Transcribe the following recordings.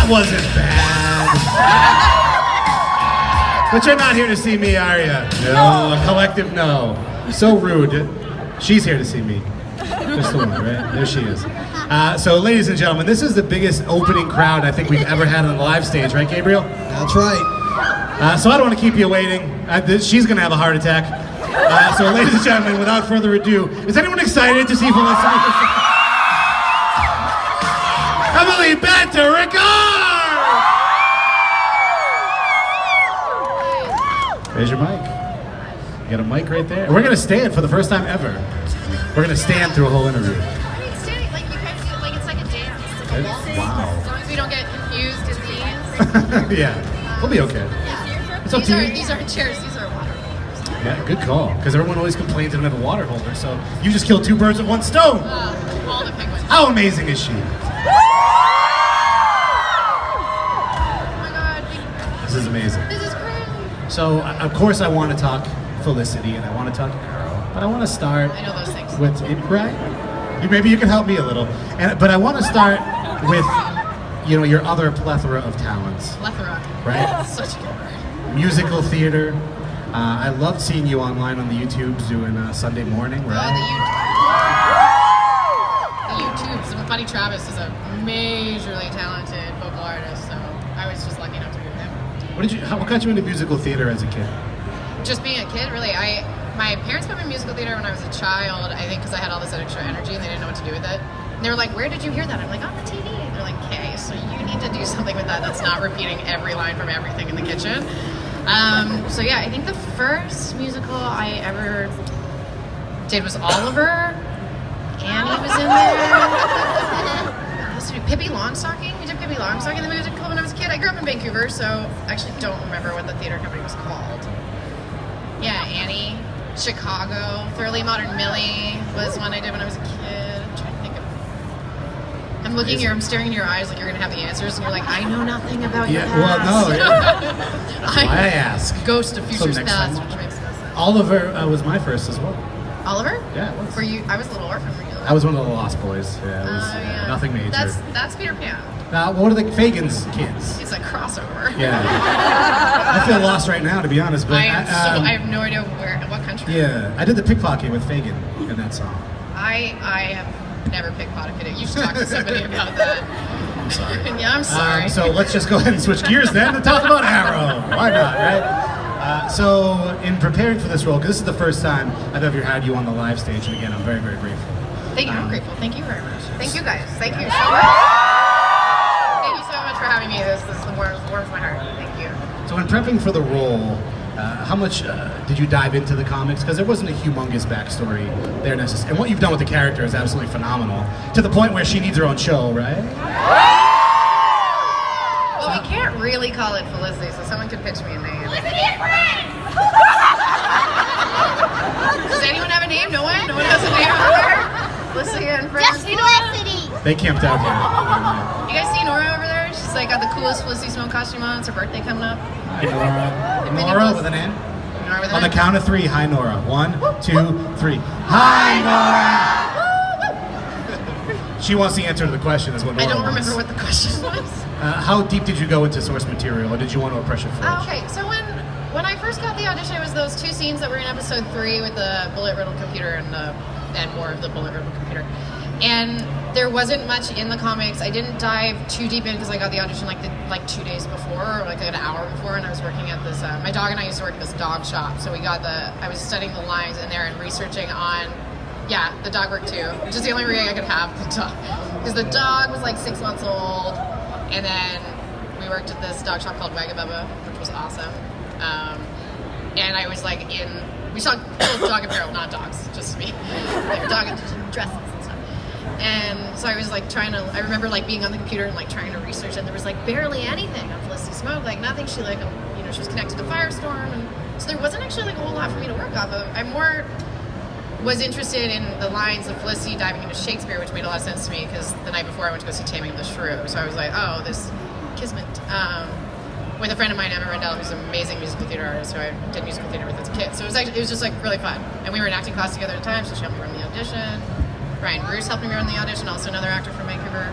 wasn't bad. But you're not here to see me, are you? No. A collective no. So rude. She's here to see me. Just the one, right? There she is. So, ladies and gentlemen, this is the biggest opening crowd I think we've ever had on the live stage, right, Gabriel? That's right. So I don't want to keep you waiting. She's going to have a heart attack. So, ladies and gentlemen, without further ado, is anyone excited to see Felicity? Emily, Bett, Rickards! There's your mic. You got a mic right there. We're going to stand for the first time ever. We're going to stand through a whole interview. Standing, like, you guys do, like, it's like a dance. It's like a waltz. Wow. As long as we don't get confused in these. Yeah, we'll be okay. It's up to you. These aren't chairs, these are water holders. Yeah, good call. Because everyone always complains they don't have a water holder, so you just killed two birds with one stone. All the penguins. How amazing is she? Oh my god. This is amazing. This is great. So, of course, I want to talk Felicity and I want to talk Arrow, but I want to start I know those things. with right. Maybe you can help me a little, but I want to start with your other plethora of talents. Plethora. Right? Such a good word. Musical theater. I loved seeing you online on the YouTubes doing Sunday morning, right? The YouTubes. And Buddy Travis is a majorly talented vocal artist, so I was just lucky enough to be with him. What got you into musical theater as a kid? Just being a kid, really. My parents put me in musical theater when I was a child, I think because I had all this extra energy and they didn't know what to do with it. And they were like, where did you hear that? I'm like, on the TV. And they're like, okay, so you need to do something with that that's not repeating every line from everything in the kitchen. So yeah, I think the first musical I ever did was Oliver. Annie was in there. Pippi Longstocking. We did Pippi Longstocking in the music club when I was a kid. I grew up in Vancouver, so I actually don't remember what the theater company was called. Yeah, Annie. Chicago. Thoroughly Modern Millie was one I did when I was a kid. I'm trying to think of. I'm looking here. I'm staring in your eyes like you're gonna have the answers, and you're like, I know nothing about your past. Well, no. I ask. Ghost of Future's next Past, time. which makes no sense. Oliver was my first as well. Oliver? Yeah, it was. Were you? I was a little orphan. Were you? I was one of the Lost Boys. Yeah, it was Yeah. nothing major. That's Peter Pan. What are the Fagin's kids? It's a crossover. Yeah. I feel lost right now, to be honest. But I have no idea what country. Yeah, I did the pickpocket with Fagin in that song. I have never pickpocketed. You should talk to somebody about that. I'm sorry. Yeah, I'm sorry. So let's just go ahead and switch gears then and talk about Arrow. Why not, right? So in preparing for this role, because this is the first time I've ever had you on the live stage, and again, I'm very, very grateful. Thank you. I'm grateful. Thank you very much. Thank you guys. Thank you so much. Thank you so much for having me. This warms my heart. Thank you. So in prepping for the role, how much did you dive into the comics? Because there wasn't a humongous backstory there necessarily. And what you've done with the character is absolutely phenomenal. To the point where she needs her own show, right? Well, we can't really call it Felicity, so someone could pitch me a name. Felicity and Friends! Does anyone have a name? No one? No one has a name over there? Felicity and Friends? Just Felicity! They camped out here. You guys see Nora over there? She's like got the coolest Felicity Smoke costume on. It's her birthday coming up. Hi, Nora. Nora with an N? Nora with an On the N. count of three, hi, Nora. 1, 2, 3. Hi, Nora! She wants the answer to the question, is what Nora I don't wants. remember what the question was. How deep did you go into source material, or did you want to approach it first? Okay, so when I first got the audition, it was those two scenes that were in episode 3 with the bullet-riddled computer and more of the bullet-riddled computer. And there wasn't much in the comics. I didn't dive too deep in because I got the audition like 2 days before, or like an hour before, and I was working at this. My dog and I used to work at this dog shop, so I was studying the lines in there and researching on. Yeah, the dog worked too, which is the only way I could have the dog. Because the dog was like 6 months old, and then we worked at this dog shop called Wagabubba, which was awesome. And I was like we saw dog apparel, not dogs, just me. Like dog dresses and stuff. And so I was like I remember like being on the computer and like trying to research, and there was like barely anything on Felicity Smoke, like nothing. She like, she was connected to Firestorm, and so there wasn't actually like a whole lot for me to work off of. I more was interested in the lines of Felicity diving into Shakespeare, which made a lot of sense to me because the night before I went to go see Taming of the Shrew. So I was like, oh, this kismet. With a friend of mine, Emma Rendell, who's an amazing musical theater artist who I did musical theater with as a kid. So it was just like really fun. And we were in acting class together at the time, so she helped me run the audition. Ryan Bruce helped me run the audition, also another actor from Vancouver.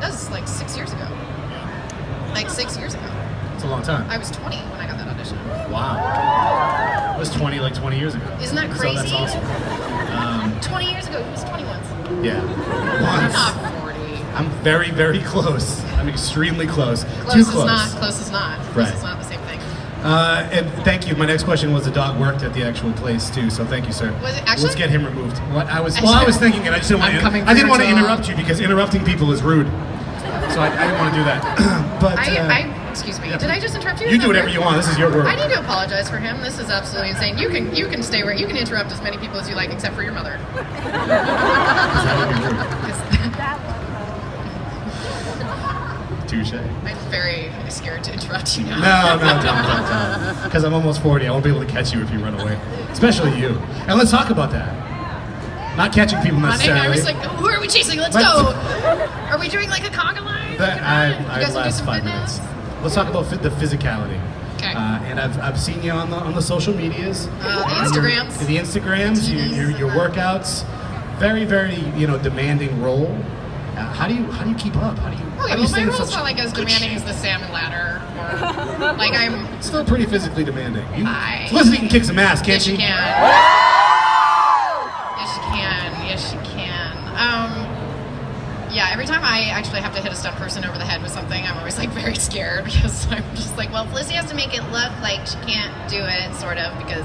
That was like 6 years ago. Like 6 years ago. It's a long time. I was 20 when I got that audition. Wow. I was 20 like 20 years ago. Isn't that So crazy? that's awesome. 20 years ago, he was 20 once. Yeah. I'm Once. not 40. I'm very, very close. I'm extremely close. Close Too is close. not. Close is not. Close Right. is not the same thing. And thank you. My next question was the dog worked at the actual place too, so thank you, sir. Was it actually? Let's get him removed. What I was Actually, I was thinking it. I just didn't want I'm coming to. I didn't for want to your interrupt dog. you because interrupting people is rude. So I didn't want to do that. But Excuse me. Did I just interrupt you? you do whatever you want. This is your word. I need to apologize for him. This is absolutely insane. You can stay where you can interrupt as many people as you like, except for your mother. Touche. I'm very scared to interrupt you now. No. Because I'm almost 40. I won't be able to catch you if you run away. Especially you. And let's talk about that. Not catching people necessarily. I was like, who are we chasing? Let's But- go. Are we doing like a conga line? I You guys wanna do last some 5 fitness? minutes. Let's talk about the physicality. Okay. And I've seen you on the social medias. The Instagrams. The Instagrams, your workouts. Very, very, demanding role. How do you keep up? How do you? Okay, how do you well, stay my in role's such not like as good demanding shape? as the salmon ladder, or like I'm. Still pretty physically demanding. I- Felicity can kick some ass, can't Yes, she she? can. Yes, she can. Yes, she can. Yeah, every time I actually have to hit a stunt person over the head with something, I'm always like very scared because I'm just like, well, Felicity has to make it look like she can't do it, sort of, because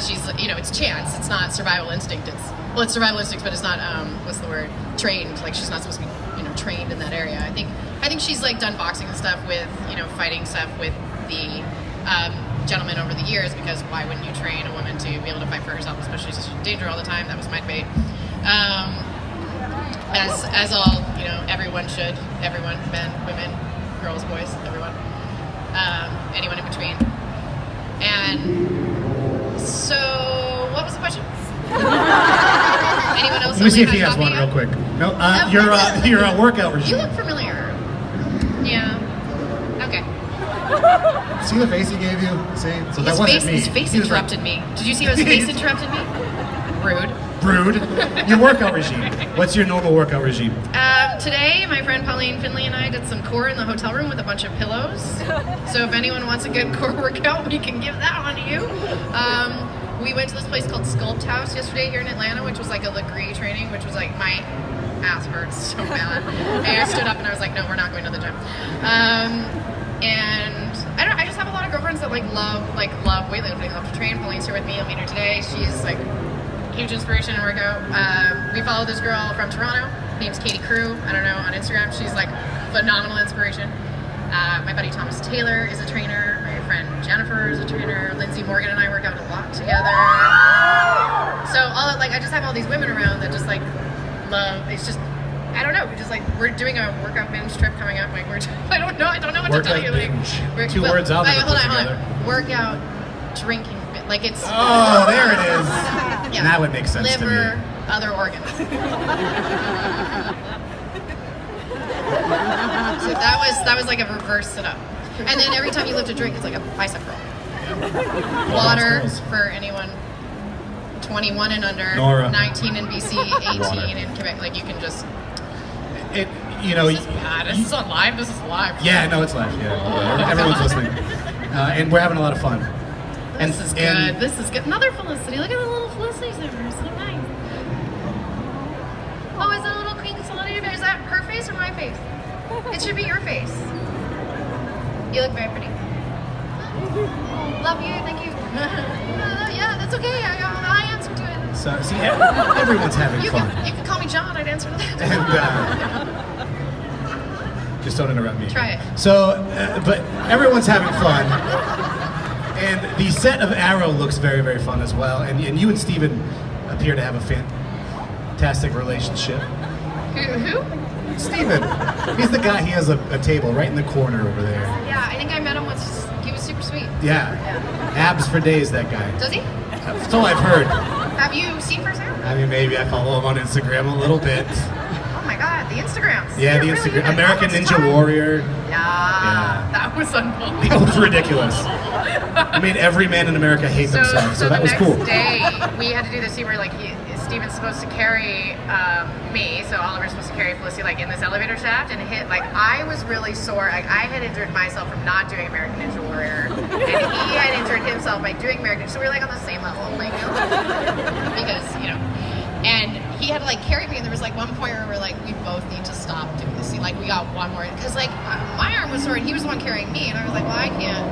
she's, it's chance. It's not survival instinct. It's survival instinct, but it's not, what's the word? Trained. Like, she's not supposed to be, trained in that area. I think she's like done boxing and stuff with, fighting stuff with the gentlemen over the years, because why wouldn't you train a woman to be able to fight for herself, especially since she's in danger all the time? That was my debate. As all, everyone should. Everyone, men, women, girls, boys, everyone. Anyone in between. And so, what was the question? Anyone else? Let me see if only he has had one coffee real quick. No, No. your workout regime. You look familiar. Yeah. Okay. See the face he gave you? See? So that His wasn't face, me. his face He was interrupted me. Did you see how his face interrupted me? Rude. Rude. Your workout regime. What's your normal workout regime? Today, my friend Pauline Finley and I did some core in the hotel room with a bunch of pillows. So if anyone wants a good core workout, we can give that one to you. We went to this place called Sculpt House yesterday here in Atlanta, which was like a Legree training, which was like my ass hurts so bad. And I stood up and I was like, no, we're not going to the gym. And I just have a lot of girlfriends that love weightlifting, love to train. Pauline's here with me. I'll meet her today. She's like huge inspiration in workout. We follow this girl from Toronto. Her name's Katie Crew. I don't know, on Instagram. She's like phenomenal inspiration. My buddy Thomas Taylor is a trainer. My friend Jennifer is a trainer. Lindsay Morgan and I work out a lot together. So I just have all these women around that just love. It's just, I don't know. We're doing a workout binge trip coming up. I don't know what to tell you. Binge. Two words out there. Hold on. Workout drinking. It's. Oh, there it is. Yeah. That would make sense to Liver, me. other organs. So that was like a reverse sit-up. And then every time you lift a drink, it's like a bicep curl. Water for anyone 21 and under, Nora. 19 in BC, 18 Water. in Quebec. You can just. This This is bad. This is on live. This is live. Yeah, no, it's live. Yeah. Everyone's listening. And we're having a lot of fun. This is good. This is good. Another Felicity. Look at the little Felicities there. They're so nice. Oh, is that a little Queen Felicity? Is that her face or my face? It should be your face. You look very pretty. Love you. Thank you. Yeah, that's okay. I answer to it. So, see, everyone's having You fun. can call me John. I'd answer to that. And just don't interrupt me. Try it. So, but everyone's having fun. And the set of Arrow looks very, very fun as well. And you and Steven appear to have a fantastic relationship. Who? Steven. He's the guy, he has a table right in the corner over there. Yeah, I think I met him once. He was super sweet. Yeah. Abs for days, that guy. Does he? That's all I've heard. Have you seen firsthand? I mean, maybe I follow him on Instagram a little bit. Oh my God, the Instagrams. Yeah, They're the really Instagram. good. American That was Ninja fun. Warrior. Yeah, that was unbelievable. It was ridiculous. It made every man in America hate themselves, so that was the cool. next day, we had to do the scene where Steven's supposed to carry me, so Oliver's supposed to carry Felicity like in this elevator shaft, and hit like I was really sore. Like I had injured myself from not doing American Ninja Warrior, and he had injured himself by doing American. So we were like on the same level, like because and he had to like carry me, and there was like one point where we were like, we both need to stop doing this scene. Like we got one more, because like my arm was sore, and he was the one carrying me, and I was like, well, I can't,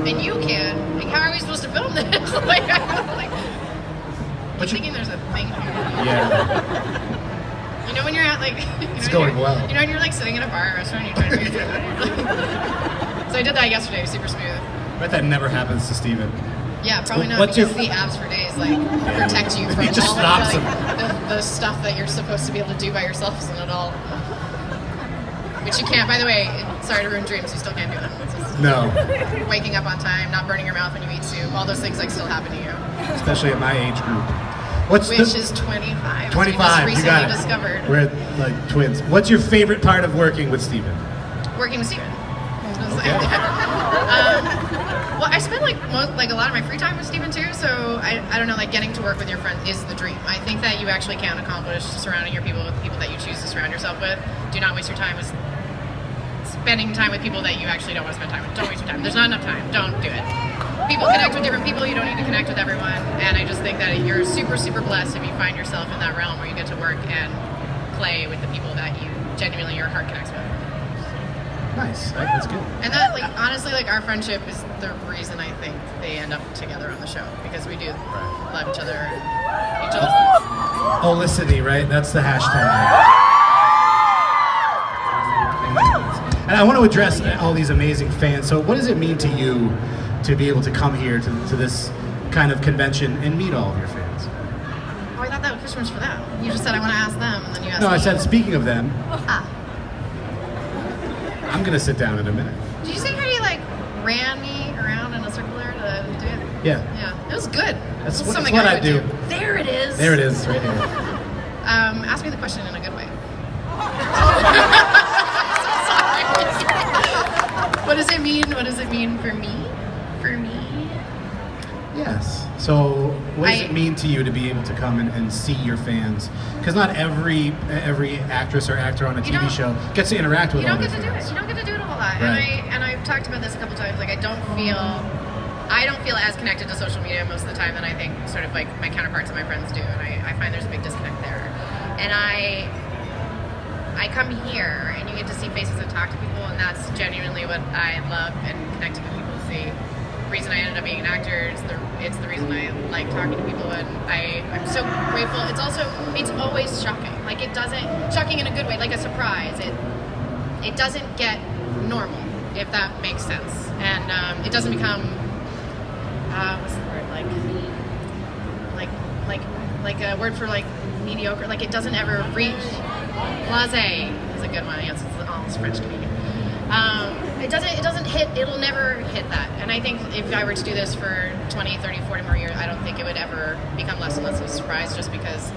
and you can. Like, how are we supposed to film this? Like, I'm thinking there's a thing here. Yeah. You know when you're at like, it's going well. You know when you're like sitting in a bar or restaurant, and you're trying to figure it out. So I did that yesterday, super smooth. I bet that never happens to Steven. Yeah, probably not, What's because the abs for days like protect you from just all stops the stuff that you're supposed to be able to do by yourself, isn't it all? Which you can't, by the way, sorry to ruin dreams, you still can't do them. No. Waking up on time, not burning your mouth when you eat soup, all those things like still happen to you. Especially at my age group. Which is 25. 25, you you got it. Discovered. We're like twins. What's your favorite part of working with Steven? Working with Steven. Okay. Well, I spend like a lot of my free time with Steven too, so I don't know, like getting to work with your friend is the dream. I think that you actually can accomplish surrounding your people with people that you choose to surround yourself with. Do not waste your time with spending time with people that you actually don't want to spend time with. Don't waste your time. There's not enough time. Don't do it. People connect with different people. You don't need to connect with everyone. And I just think that you're super, super blessed if you find yourself in that realm where you get to work and play with the people that you genuinely your heart connects with. Nice. That's good. And that, like, honestly, like, our friendship is the reason I think they end up together on the show, because we do love each other and each other. Holicity, right? That's the hashtag. And I want to address all these amazing fans. So what does it mean to you to be able to come here to this kind of convention and meet all of your fans? Oh, I thought that question was for them. You just said I want to ask them, and then you asked me. No, I said speaking of them. Ah. I'm going to sit down in a minute. Did you see how you, like, ran me around in a circle there to do it? Yeah. Yeah, it was good. That's It's what something I would do. There it is. There it is, right here. Ask me the question in a good way. What does it mean? What does it mean for me? For me? Yes. So, what does it mean to you to be able to come and see your fans? Because not every actress or actor on a TV show gets to interact with all their fans. You don't get to do it a whole lot. Right. And I've talked about this a couple times. Like, I don't feel as connected to social media most of the time than I think sort of like my counterparts and my friends do. And I find there's a big disconnect there. And I come here and you get to see faces and talk to people, and that's genuinely what I love, and connecting with people. The reason I ended up being an actor, it's the reason I like talking to people, and I'm so grateful. It's always shocking. Like, it doesn't, shocking in a good way, like a surprise. It doesn't get normal, if that makes sense. And it doesn't become, what's the word, like a word for like mediocre, like it doesn't ever reach. Blasé is a good one. Yes, it's French Canadian. It doesn't hit, it'll never hit that. And I think if I were to do this for 20, 30, 40 more years, I don't think it would ever become less and less of a surprise, just because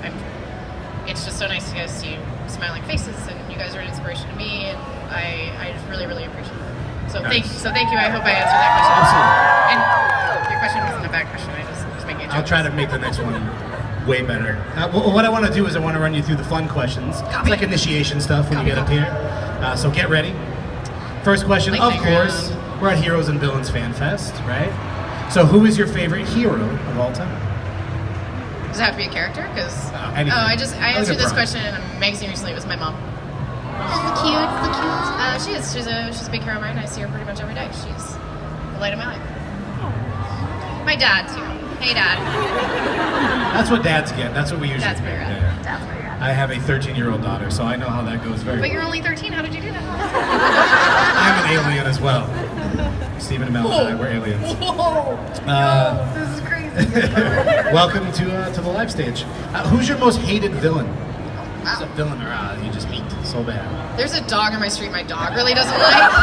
it's just so nice to guys see smiling faces, and you guys are an inspiration to me, and I just really, really appreciate it. So nice. thank you. I hope I answered that question. Absolutely. And your question wasn't a bad question. I was making a joke. I'll try to make the next one way better. What I want to do is I want to run you through the fun questions. It's like initiation stuff when you get up here. So get ready. First question, of course, we're at Heroes and Villains Fan Fest, right? So who is your favorite hero of all time? Does it have to be a character? Because I answered this question in a magazine recently. It was my mom. She's cute. She's a big hero of mine. I see her pretty much every day. She's the light of my life. My dad too. Hey, Dad. That's what dads get. That's what we usually Dad's pretty get. rad. Dad's pretty rad. I have a 13-year-old daughter, so I know how that goes very But well. you're only 13. How did you do that? I'm an alien as well. Stephen and Mel and I, we're aliens. Whoa! This is crazy. Welcome to the live stage. Who's your most hated villain? Who's a villain you just hate so bad? There's a dog on my street my dog really doesn't like.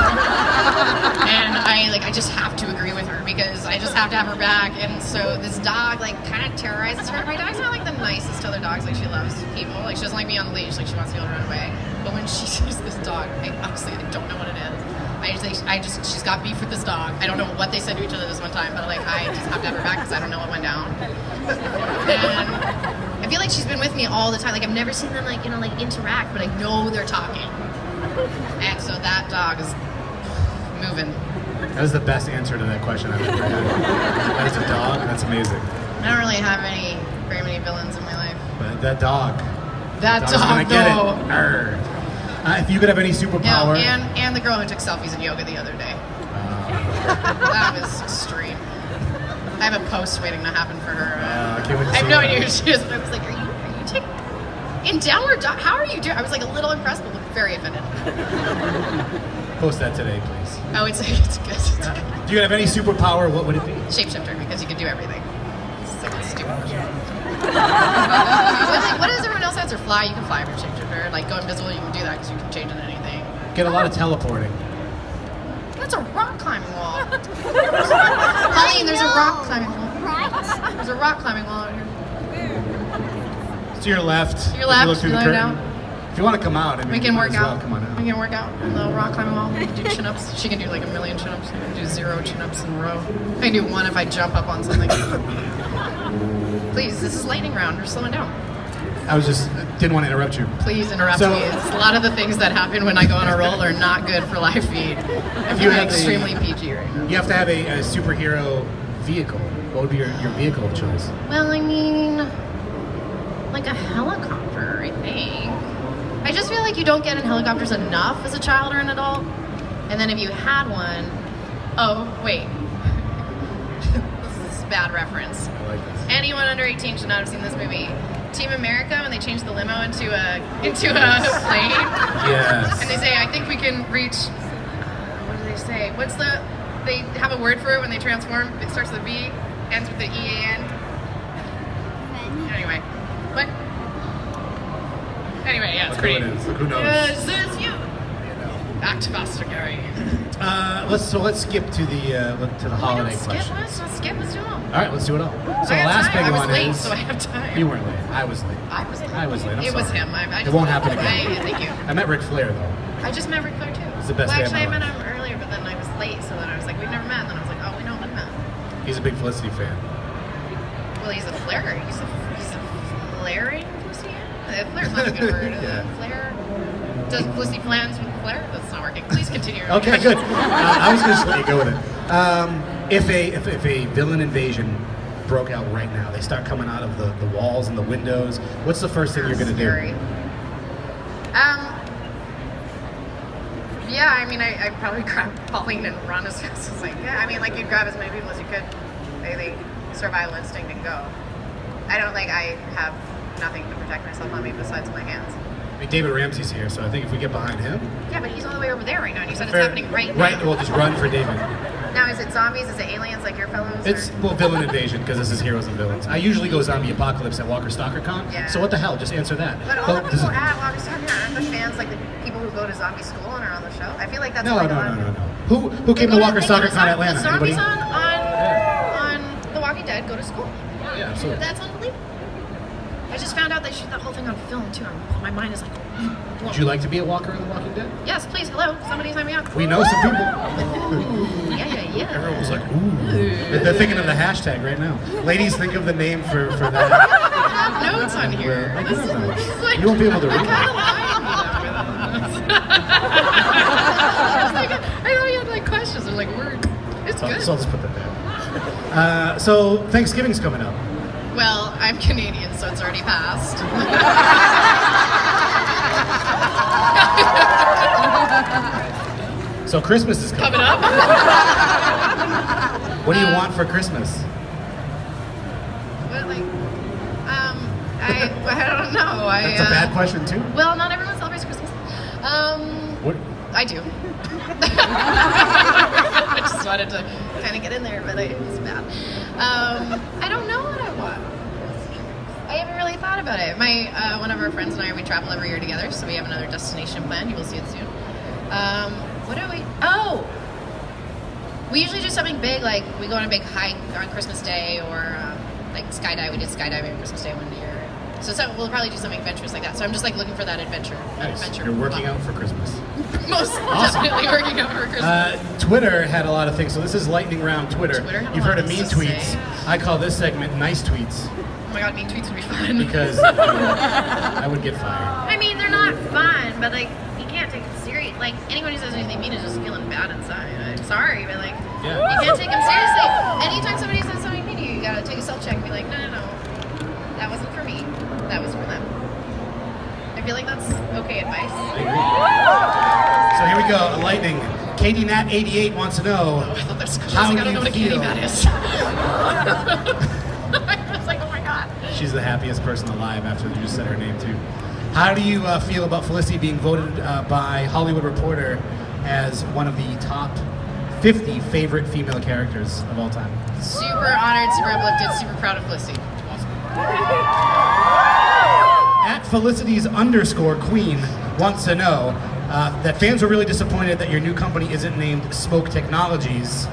And I just have to agree with her, because I just have to have her back. And so this dog kind of terrorizes her. My dog's not like the nicest to other dogs. Like, she loves people. Like, she doesn't like me on the leash. Like, she wants to be able to run away. But when she sees this dog, I don't know what it is. She's got beef with this dog. I don't know what they said to each other this one time, but I just have to have her back because I don't know what went down. And I feel like she's been with me all the time. Like I've never seen them like interact, but I know they're talking. And so that dog is moving. That was the best answer to that question I've ever had. That is a dog. That's amazing. I don't really have very many villains in my life. But that dog. That dog's dog, gonna get though. it. Arr. If you could have any superpower. And the girl who took selfies in yoga the other day. That was extreme. I have a post waiting to happen for her. I can't wait to I have see no that. idea who she is, but I was like, are you taking in downward dog? How are you doing? I was like a little impressed, but very offended. Post that today, please. Oh, it's good. It's good. If you could have any superpower, what would it be? Shapeshifter, because you can do everything. It's like a stupid question. What does everyone else answer? Fly, you can fly from shapeshifter. Like go invisible, you can do that because you can change into anything. Get a lot of teleporting. That's a rock climbing wall. Colleen, there's a rock climbing wall. Right? There's a rock climbing wall out here. To your left. To your if you left, look through the lie curtain. down. If you want to come out, I mean, We can you might work as well out. Come on out. We can work out on the rock climbing wall. We can do chin-ups. She can do like a million chin-ups. I can do 0 chin-ups in a row. I can do 1 if I jump up on something. Please, this is lightning round. We're slowing down. I didn't want to interrupt you. Please interrupt So- me. It's a lot of the things that happen when I go on a roll are not good for live feed. If you I'm had extremely PG right now. You have to have a superhero vehicle. What would be your vehicle of choice? Well, I mean, like a helicopter, I think. I just feel like you don't get in helicopters enough as a child or an adult. And then if you had one, oh, wait. This is a bad reference. I like this. Anyone under 18 should not have seen this movie. Team America, when they changed the limo into a plane. Yes. And they say, I think we can reach, what do they say? They have a word for it when they transform. It starts with a V, ends with the EAN. Anyway, what? Anyway, yeah, it's Look pretty. who it is. Look who knows. Yes, it's you. Act faster, Gary. Let's skip to the holiday question. Let's skip. Let's do them. All right, let's do it all. So I the have last time. big I was one late, is so I have time. you weren't late. I was late. I was late. I was late. I'm It was sorry. him. I It just won't happen again. Thank you. I met Ric Flair though. I just met Ric Flair too. It's the best well, day of my actually, I met life. him earlier, but then I was late, so then I was like, we've never met. And then I was like, oh, we know we've met. He's a big Felicity fan. Well, he's a flairer. He's a flaring Felicity. Flair's not a good word. Yeah. Flair. Does Felicity flans with Flair? That's not working. Please continue. Okay, good. I was going to let you go with it. If a villain invasion broke out right now, they start coming out of the walls and the windows, what's the first thing you're going to do? Scary. Yeah, I mean, I'd probably grab Pauline and run as fast as I could. I mean, like, you'd grab as many people as you could. They survival instinct and go. I have nothing to protect myself on me besides my hands. I mean, David Ramsey's here, so I think if we get behind him... Yeah, but he's all the way over there right now, and you said Fair. it's happening right now. Right, we'll just run for David. Now, is it zombies? Is it aliens like your fellows? It's, villain invasion, because this is Heroes and Villains. I usually go zombie apocalypse at Walker Stalker Con, Yeah. so what the hell, just answer that. But all the this people is- at Walker Stalker aren't the fans like the people who go to zombie school and are on the show? I feel like that's No. like a lot of- Who came to Walker Stalker Con Atlanta? The zombies Anybody? on The Walking Dead go to school. Yeah, absolutely. That's unbelievable. I just found out they shoot that whole thing on film too. My mind is like, Would you like to be a Walker in The Walking Dead? yes, please, hello, somebody sign me up. We know some people. Yeah. Everyone was like, ooh. They're thinking of the hashtag right now. Ladies, think of the name for that. I have notes on here. I This don't is know. like, You won't be able to read I it. thought you had like questions or like words. It's So good. I'll just put that there. So Thanksgiving's coming up. Well, I'm Canadian, so it's already passed. So Christmas is coming. Coming up. What do you want for Christmas? But like, I don't know. That's a bad question too. Well, not everyone celebrates Christmas. What? I do. I just wanted to kind of get in there, but it was bad. I don't know what I want. I haven't really thought about it. One of our friends and I, we travel every year together, so we have another destination planned. You will see it soon. What do we? Oh, we usually do something big, like we go on a big hike on Christmas Day, or like skydive. We did skydiving on Christmas Day one year. So we'll probably do something adventurous like that. So I'm just like looking for that adventure. Nice. Adventure. You're working out for Christmas. Most Awesome. definitely working out for Christmas. Twitter had a lot of things. So this is lightning round Twitter. Twitter had a You've lot heard of of mean things to tweets. say. I call this segment nice tweets. my god, mean tweets would be fun. Because I would get fired. I mean, they're not fun, but like, you can't take them serious. Like, anyone who says anything mean is just feeling bad inside. I'm sorry, but like, Yeah. you can't take them seriously. Anytime somebody says something mean to you, you gotta take a self-check and be like, no. That wasn't for me. That was for them. I feel like that's okay advice. So here we go, lightning. Katie Nat 88 wants to know I thought that's how I don't know you what a Katie feel. Nat is. I was like, oh my god. She's the happiest person alive after you just said her name too. How do you feel about Felicity being voted by Hollywood Reporter as one of the top 50 favorite female characters of all time? Super honored, super uplifted, super proud of Felicity. At Felicity's _queen wants to know that fans were really disappointed that your new company isn't named Smoke Technologies.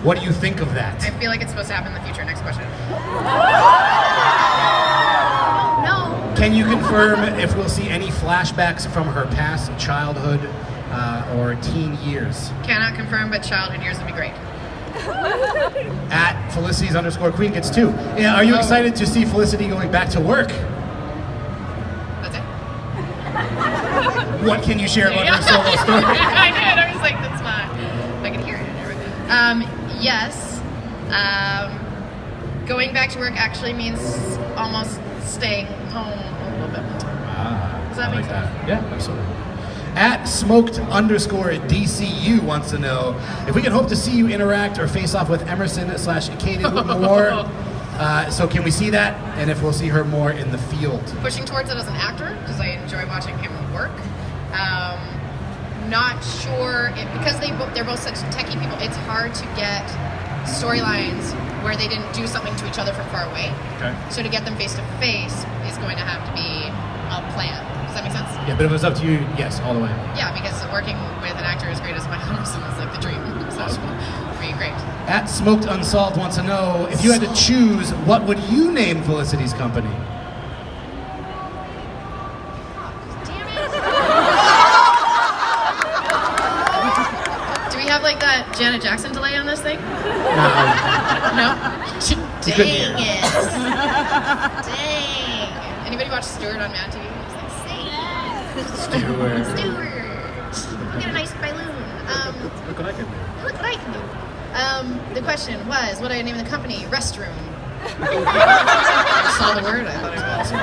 What do you think of that? I feel like it's supposed to happen in the future. Next question. No. Can you confirm if we'll see any flashbacks from her past childhood or teen years? Cannot confirm, but childhood years would be great. At Felicity's _queen gets 2. Yeah, are you excited to see Felicity going back to work? That's it. What can you share about her solo story? I did. I was like, that's not. I can hear it. Yes. Going back to work actually means almost staying home a little bit more. Does that I make like sense? that. Yeah, absolutely. At smoked_DCU wants to know if we can hope to see you interact or face off with Emerson/Katie more. So can we see that? And if we'll see her more in the field? Pushing towards it as an actor because I enjoy watching him work. Not sure because they're both such techie people. It's hard to get storylines where they didn't do something to each other from far away. Okay. So to get them face to face is going to have to be a plan. Does that make sense? Yeah, but if it was up to you, yes, all the way. Yeah, because working with an actor as great as Michael Emerson is like the dream. So it'd be great. At Smoked Unsolved wants to know if you had to choose, what would you name Felicity's company? Damn it! Do we have like that Janet Jackson delay on this thing? No? Dang it! Dang! Anybody watch Stewart on Mad TV? It's like, say Stewart. Stewart! Get a nice balloon. Look what I can do. Look what I can do. The question was, what do I name the company? Restroom. I saw the word, I thought it was awesome.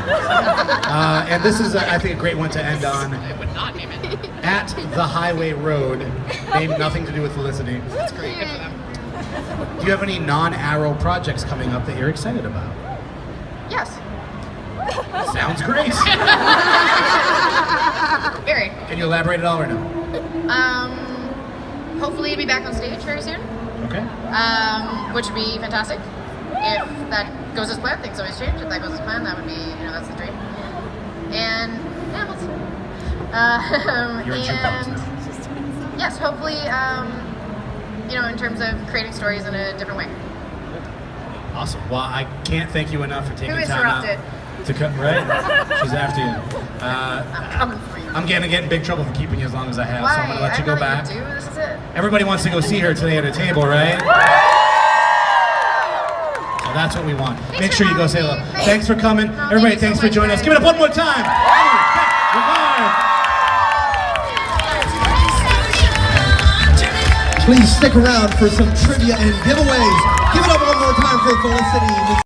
And this is, I think, a great one to end on. I would not name it. At the Highway Road, name nothing to do with Felicity. That's great, good for them. Do you have any non-Arrow projects coming up that you're excited about? Yes. Sounds great. Very. Can you elaborate at all or no? Hopefully to be back on stage very soon. Okay. Which would be fantastic. If that goes as planned, things always change. If that goes as planned, that would be, that's the dream. And, yeah, we'll see. You're in jukebox now. Yes, hopefully, in terms of creating stories in a different way. Awesome. Well, I can't thank you enough for taking Who time out interrupted? to cut. Right? She's after you. I'm coming for you. I'm gonna get in big trouble for keeping you as long as I have, so I'm gonna let you go back. Do. This is it. Everybody wants to go see her today at a table, right? So that's what we want. Make sure you go say hello. Thanks for coming. Everybody, thanks for joining us. Give it up one more time. Please stick around for some trivia and giveaways. Give it up one more time for Felicity.